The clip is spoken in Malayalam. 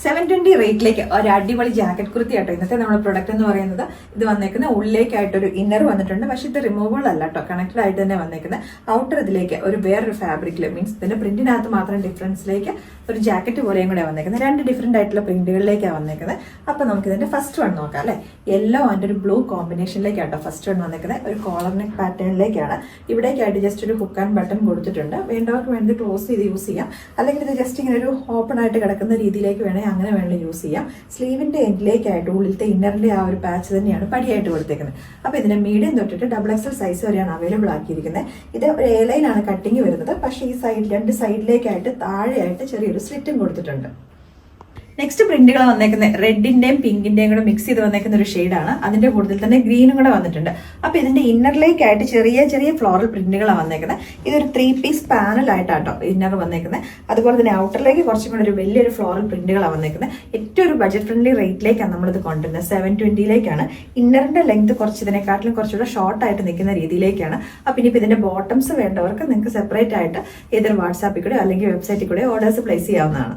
720 റേറ്റിലേക്ക് ഒരു അടിപൊളി ജാക്കറ്റ് കുർത്തി ആട്ടോ ഇന്നത്തെ നമ്മുടെ പ്രൊഡക്റ്റ് എന്ന് പറയുന്നത്. ഇത് വന്നേക്കുന്ന ഉള്ളിലേക്കായിട്ടൊരു ഇന്നർ വന്നിട്ടുണ്ട്. പക്ഷെ ഇത് റിമൂവബിൾ അല്ല കേട്ടോ, കണക്റ്റഡ് ആയിട്ട് തന്നെ വന്നേക്കുന്നത്. ഔട്ടർ ഇതിലേക്ക് ഒരു വേറൊരു ഫാബ്രിക്കിൽ മീൻസ് ഇതിന്റെ പ്രിന്റിനകത്ത് മാത്രം ഡിഫറൻസിലേക്ക് ഒരു ജാക്കറ്റ് പോലെയും കൂടെ വന്നേക്കുന്നത്. രണ്ട് ഡിഫറെന്റ് ആയിട്ടുള്ള പ്രിന്റുകളിലേക്കാണ് വന്നേക്കുന്നത്. അപ്പൊ നമുക്ക് ഇതിന്റെ ഫസ്റ്റ് വൺ നോക്കാം അല്ലെ. യെല്ലോ ആൻഡ് ഒരു ബ്ലൂ കോമ്പിനേഷനിലേക്കാട്ടോ ഫസ്റ്റ് വൺ വന്നേക്കുന്നത്. ഒരു കോളർ നെക്ക് പാറ്റേണിലേക്കാണ്. ഇവിടേക്കായിട്ട് ജസ്റ്റ് ഒരു ഹുക്ക് ആൻഡ് ബട്ടൺ കൊടുത്തിട്ടുണ്ട്. വേണ്ടവർക്ക് വേണ്ടി ക്ലോസ് ചെയ്ത് യൂസ് ചെയ്യാം, അല്ലെങ്കിൽ ഇത് ജസ്റ്റ് ഇങ്ങനെ ഒരു ഓപ്പൺ ആയിട്ട് കിടക്കുന്ന രീതിയിലേക്ക് വേണമെങ്കിൽ അങ്ങനെ വേണമെങ്കിൽ യൂസ് ചെയ്യാം. സ്ലീവിന്റെ എൻഡിലേക്കായിട്ട് ഉള്ളിലത്തെ ഇന്നറിന്റെ ആ ഒരു പാച്ച് തന്നെയാണ് പടിയായിട്ട് കൊടുത്തേക്കുന്നത്. അപ്പൊ ഇതിന്റെ മീഡിയം തൊട്ടിട്ട് XXL സൈസ് വരെയാണ് അവൈലബിൾ ആക്കിയിരിക്കുന്നത്. ഇത് ഒരു എ ലൈനാണ് കട്ടിങ് വരുന്നത്. പക്ഷേ ഈ സൈഡ് രണ്ട് സൈഡിലേക്കായിട്ട് താഴെയായിട്ട് ചെറിയൊരു സ്ലിറ്റും കൊടുത്തിട്ടുണ്ട്. നെക്സ്റ്റ് പ്രിന്റുകൾ വന്നേക്കുന്നത് റെഡിന്റെയും പിങ്കിന്റെയും കൂടെ മിക്സ് ചെയ്ത് വന്നേക്കുന്ന ഒരു ഷെയ്ഡാണ്. അതിന്റെ കൂടുതൽ തന്നെ ഗ്രീനും കൂടെ വന്നിട്ടുണ്ട്. അപ്പൊ ഇതിന്റെ ഇന്നറിലേക്കായിട്ട് ചെറിയ ചെറിയ ഫ്ലോറൽ പ്രിന്റുകളാണ് വന്നേക്കുന്നത്. ഇതൊരു 3 പീസ് പാനലായിട്ടാട്ടോ ഇന്നർ വന്നേക്കുന്നത്. അതുപോലെ തന്നെ ഔട്ടറിലേക്ക് കുറച്ചും കൂടെ ഒരു വലിയൊരു ഫ്ലോറൽ പ്രിന്റുകളാണ് വന്നേക്കുന്നത്. ഏറ്റവും ഒരു ബഡ്ജറ്റ് ഫ്രണ്ട്ലി റേറ്റിലേക്കാണ് നമ്മളിത് കൊണ്ടുവരുന്നത്. 720ലേക്കാണ്. ഇന്നറിന്റെ ലെങ്ത് കുറച്ച് ഇതിനെക്കാട്ടിലും കുറച്ചുകൂടെ ഷോർട്ട് ആയിട്ട് നിൽക്കുന്ന രീതിയിലേക്കാണ്. അപ്പൊ ഇനിയിപ്പോൾ ഇതിന്റെ ബോട്ടംസ് വേണ്ടവർക്ക് നിങ്ങൾക്ക് സെപ്പറേറ്റ് ആയിട്ട് ഏതൊരു വാട്സാപ്പിൽ കൂടെ അല്ലെങ്കിൽ വെബ്സൈറ്റിൽ കൂടെ ഓർഡേഴ്സ് പ്ലേസ് ചെയ്യാവുന്നതാണ്.